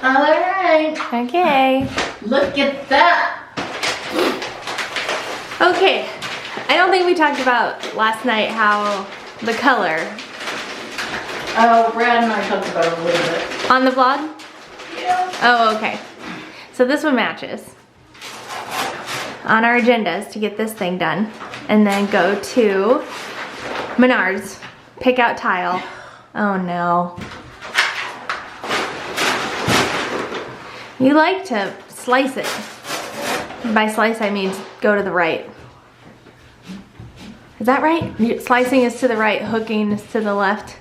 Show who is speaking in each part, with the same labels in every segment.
Speaker 1: Alright.
Speaker 2: Okay.
Speaker 1: Look at that.
Speaker 2: Okay. I don't think we talked about last night how the color.
Speaker 1: Oh, Brad and I talked about it a little bit.
Speaker 2: On the vlog?
Speaker 1: Yeah.
Speaker 2: Oh, okay. So this one matches. On our agendas to get this thing done. And then go to Menards. Pick out tile. Oh no. You like to slice it. By slice I mean go to the right. Is that right? Slicing is to the right, hooking is to the left.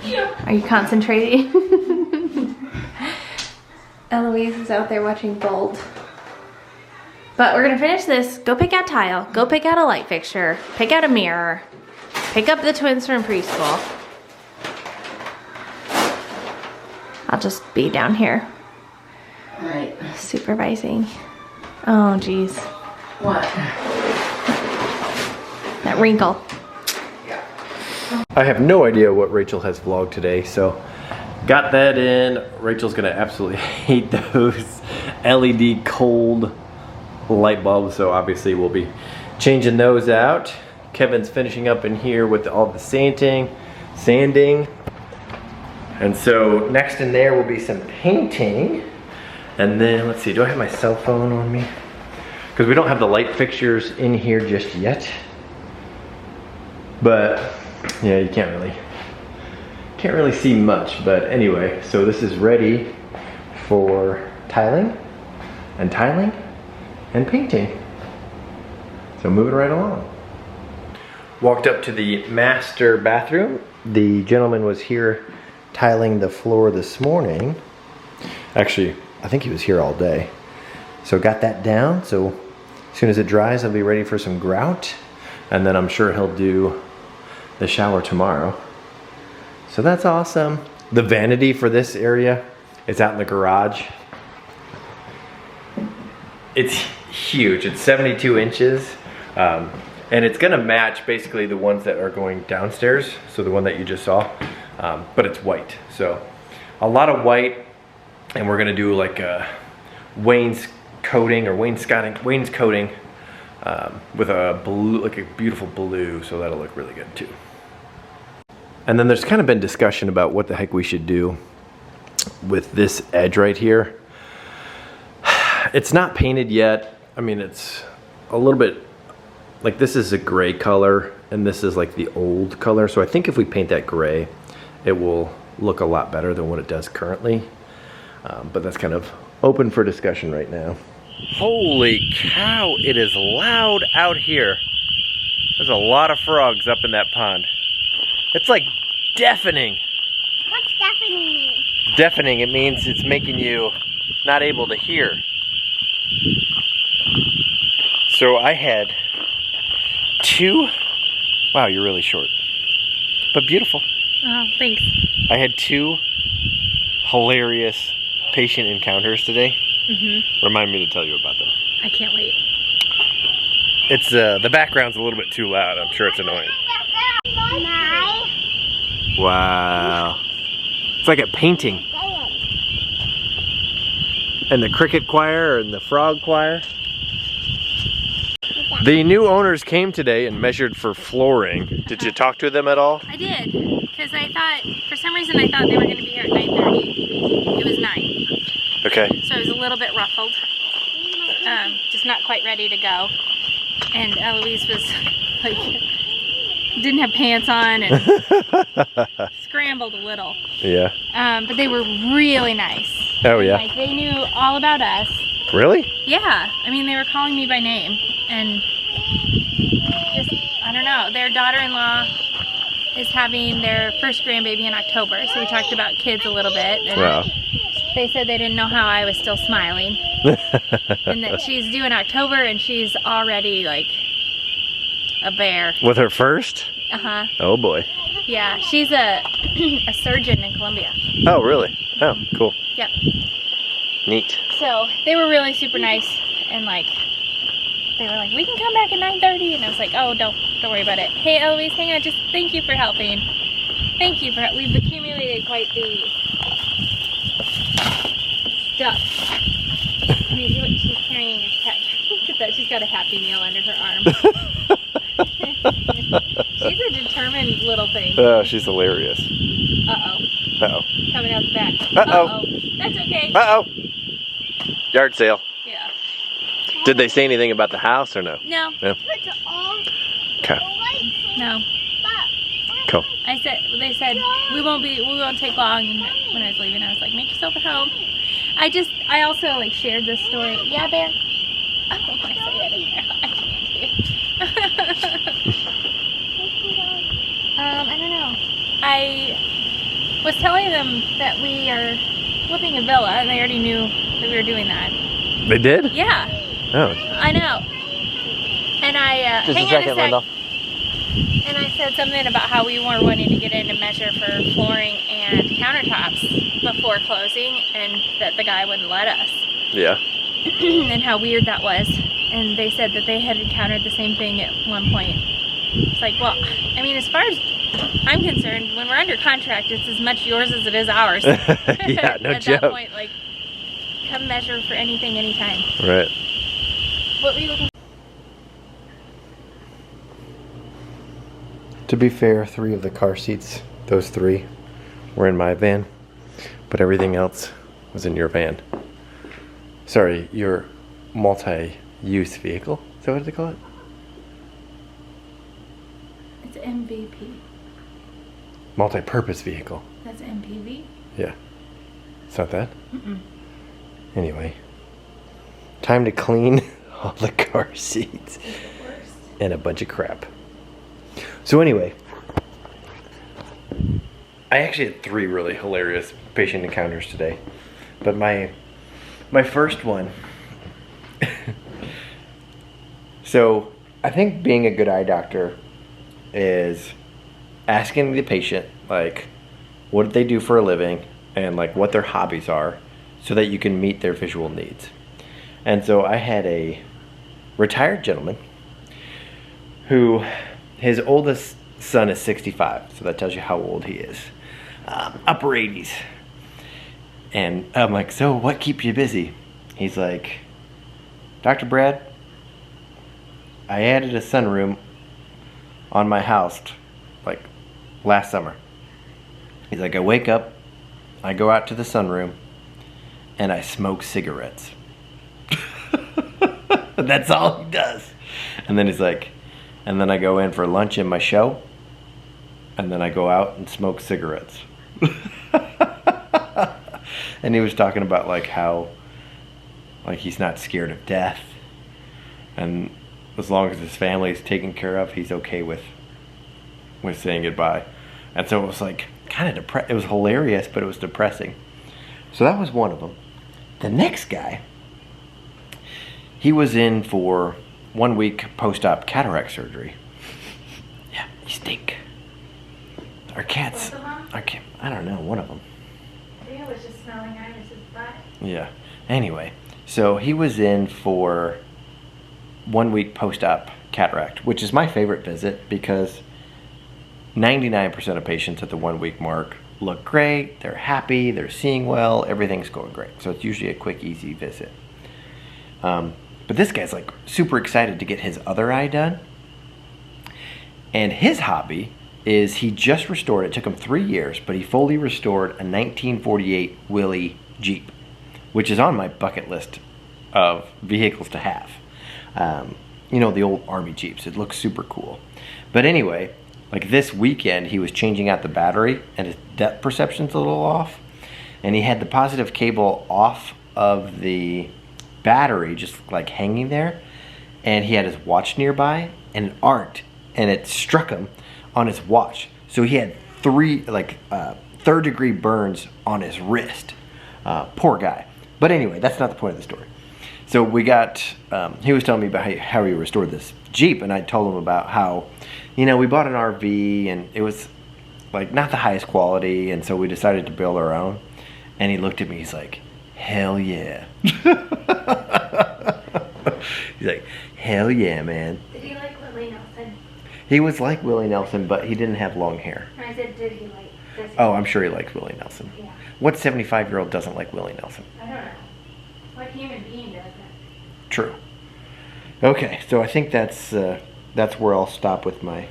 Speaker 1: Yeah.
Speaker 2: Are you concentrating? Eloise is out there watching Bolt. But we're gonna finish this. Go pick out tile. Go pick out a light fixture. Pick out a mirror. Pick up the twins from preschool. I'll just be down here
Speaker 1: Alright.
Speaker 2: supervising. Oh geez.
Speaker 1: What?
Speaker 2: That wrinkle.
Speaker 3: I have no idea what Rachel has vlogged today, so got that in. Rachel's gonna absolutely hate those LED cold light bulbs, so obviously we'll be changing those out. Kevin's finishing up in here with all the sanding. And so next in there will be some painting. And then, let's see, do I have my cell phone on me? Because we don't have the light fixtures in here just yet. But yeah, you can't really see much. But anyway, so this is ready for tiling and painting. So moving right along. Walked up to the master bathroom. The gentleman was here tiling the floor this morning. Actually, I think he was here all day. So got that down. So as soon as it dries, I'll be ready for some grout. And then I'm sure he'll do the shower tomorrow. So that's awesome. The vanity for this area is out in the garage. It's huge. It's 72 inches. And it's gonna match basically the ones that are going downstairs. So the one that you just saw, but it's white. So a lot of white, and we're gonna do like a wainscoting with a blue, like a beautiful blue. So that'll look really good too. And then there's kind of been discussion about what the heck we should do with this edge right here. It's not painted yet. I mean, it's a little bit, like this is a gray color and this is like the old color. So I think if we paint that gray, it will look a lot better than what it does currently. But that's kind of open for discussion right now. Holy cow, it is loud out here. There's a lot of frogs up in that pond. It's like deafening.
Speaker 4: What's deafening mean?
Speaker 3: Deafening, it means it's making you not able to hear. So I had two, wow, you're really short, but beautiful.
Speaker 2: Oh, thanks.
Speaker 3: I had two hilarious patient encounters today. Remind me to tell you about them.
Speaker 2: I can't wait.
Speaker 3: It's the background's a little bit too loud. I'm sure it's annoying. Wow. It's like a painting. And the cricket choir and the frog choir. The new owners came today and measured for flooring. Did you talk to them at all?
Speaker 2: I did, because I thought, for some reason I thought they were going to be here at 9:30. It was 9.
Speaker 3: Okay.
Speaker 2: So I was a little bit ruffled. Just not quite ready to go. And Eloise was like, didn't have pants on and scrambled a little.
Speaker 3: Yeah.
Speaker 2: But they were really nice.
Speaker 3: Oh yeah.
Speaker 2: Like they knew all about us.
Speaker 3: Really?
Speaker 2: Yeah. I mean, they were calling me by name and just, I don't know, their daughter-in-law is having their first grandbaby in October. So we talked about kids a little bit. And
Speaker 3: Yeah.
Speaker 2: they said they didn't know how I was still smiling. And that she's due in October and she's already like a bear.
Speaker 3: With her first?
Speaker 2: Uh-huh.
Speaker 3: Oh boy.
Speaker 2: Yeah, she's a surgeon in Colombia.
Speaker 3: Oh really? Oh, cool.
Speaker 2: Yep.
Speaker 3: Neat.
Speaker 2: So they were really super nice, and like they were like, we can come back at 9:30, and I was like, oh, don't worry about it. Hey Eloise, hang on, just thank you for helping. Thank you for, we've accumulated quite the stuff. I mean, look, she's carrying a cat. Look at that, she's got a Happy Meal under her arm. She's a determined little thing.
Speaker 3: Oh, she's hilarious.
Speaker 2: Uh-oh.
Speaker 3: Uh-oh.
Speaker 2: Coming out the back.
Speaker 3: Uh-oh.
Speaker 2: Uh-oh. That's okay.
Speaker 3: Uh-oh. Yard sale.
Speaker 2: Yeah.
Speaker 3: Did they say anything about the house or no?
Speaker 2: No.
Speaker 3: No. Okay.
Speaker 2: No.
Speaker 3: Cool.
Speaker 2: They said we won't take long. And when I was leaving, I was like, make yourself at home. I also like shared this story. Yeah, Bear? Oh, I say it again. I can't do. I don't know. I was telling them that we are flipping a villa, and they already knew that we were doing that.
Speaker 3: They did?
Speaker 2: Yeah.
Speaker 3: Oh.
Speaker 2: I know. And I,
Speaker 3: Just
Speaker 2: hang
Speaker 3: a second,
Speaker 2: on a sec.
Speaker 3: Lyndle.
Speaker 2: And I said something about how we were wanting to get in to measure for flooring and countertops before closing, and that the guy wouldn't let us.
Speaker 3: Yeah.
Speaker 2: And how weird that was. And they said that they had encountered the same thing at one point. It's like, well, I mean, as far as I'm concerned, when we're under contract, it's as much yours as it is ours.
Speaker 3: Yeah, no
Speaker 2: at
Speaker 3: joke.
Speaker 2: At that point, like, come measure for anything, anytime.
Speaker 3: Right.
Speaker 2: What were you looking for?
Speaker 3: To be fair, 3 of the car seats, those 3, were in my van, but everything else was in your van. Sorry, your multi-use vehicle? Is that what they call it?
Speaker 1: It's MVP.
Speaker 3: Multi-purpose vehicle.
Speaker 1: That's MPV?
Speaker 3: Yeah. It's not that?
Speaker 1: Mm-mm.
Speaker 3: Anyway. Time to clean all the car seats.
Speaker 1: It's the worst.
Speaker 3: And a bunch of crap. So anyway, I actually had 3 really hilarious patient encounters today. But my first one, so I think being a good eye doctor is asking the patient, like, what they do for a living and like what their hobbies are so that you can meet their visual needs. And so I had a retired gentleman who, his oldest son is 65, so that tells you how old he is. Upper 80s. And I'm like, so what keeps you busy? He's like, Dr. Brad, I added a sunroom on my house like last summer. He's like, I wake up, I go out to the sunroom, and I smoke cigarettes. That's all he does. And then he's like, and then I go in for lunch in my show, and then I go out and smoke cigarettes. And he was talking about like how like he's not scared of death, and as long as his family's taken care of, he's okay with saying goodbye. And so it was like kind of it was hilarious, but it was depressing. So that was one of them. The next guy, he was in for 1 week post-op cataract surgery. Yeah, you stink. Our cats,
Speaker 1: Both of them?
Speaker 3: I don't know, one of them.
Speaker 1: I think it was just smelling Iris's butt.
Speaker 3: Yeah. Anyway, so he was in for 1 week post-op cataract, which is my favorite visit because 99% of patients at the 1 week mark look great, they're happy, they're seeing well, everything's going great. So it's usually a quick, easy visit. But this guy's like super excited to get his other eye done. And his hobby is he just restored, it took him 3 years, but he fully restored a 1948 Willys Jeep, which is on my bucket list of vehicles to have. You know, the old Army Jeeps, it looks super cool. But anyway, like this weekend, he was changing out the battery and his depth perception's a little off. And he had the positive cable off of the battery, just like hanging there. And he had his watch nearby and it arced and it struck him on his watch. So he had 3 third-degree burns on his wrist. Poor guy. But anyway, that's not the point of the story. So we got, he was telling me about how he restored this Jeep, and I told him about how, you know, we bought an RV and it was like not the highest quality, and so we decided to build our own. And he looked at me, he's like, hell yeah. He's like, hell yeah, man.
Speaker 2: Did he like Willie Nelson?
Speaker 3: He was like Willie Nelson, but he didn't have long hair.
Speaker 2: I said, did he like this?
Speaker 3: Oh, I'm sure he likes Willie Nelson.
Speaker 2: Yeah.
Speaker 3: What 75-year-old doesn't like Willie Nelson?
Speaker 2: I don't know. What human being does that?
Speaker 3: True. Okay, so I think that's where I'll stop with my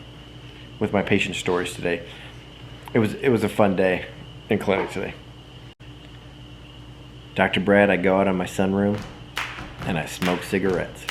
Speaker 3: patient stories today. It was a fun day in clinic today. Dr. Brad, I go out on my sunroom and I smoke cigarettes.